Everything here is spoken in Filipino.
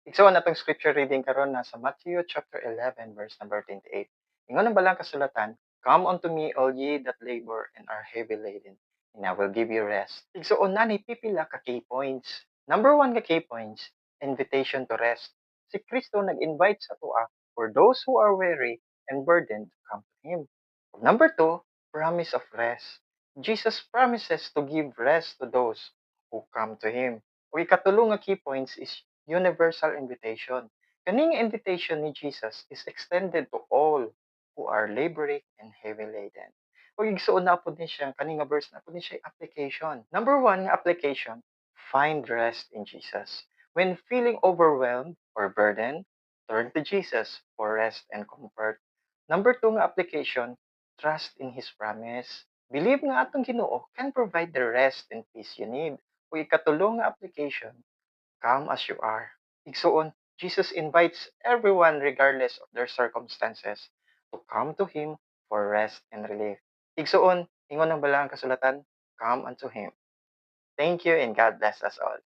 Igsoon natong scripture reading karon nasa Matthew chapter 11 verse number 28. Ingon ang balang kasulatan, "Come unto me all ye that labor and are heavy laden, and I will give you rest." Igsoon na ni pipila ka key points. Number one ka key points, invitation to rest. Si Kristo nag-invite sa tuwa for those who are weary and burdened to come to Him. Number two, promise of rest. Jesus promises to give rest to those who come to Him. O ikatulong nga key points is universal invitation. Kaning invitation ni Jesus is extended to all who are laboring and heavy laden. O igsuon na po ni siya, kaning nga verse na po ni siya application. Number one nga application, find rest in Jesus. When feeling overwhelmed or burdened, turn to Jesus for rest and comfort. Number two nga application, trust in His promise. Believe nga atong Ginoo can provide the rest and peace you need. O ikatulong nga application, come as you are. Igsuon, Jesus invites everyone regardless of their circumstances to come to Him for rest and relief. Igsuon, ingon ang balang kasulatan, come unto Him. Thank you and God bless us all.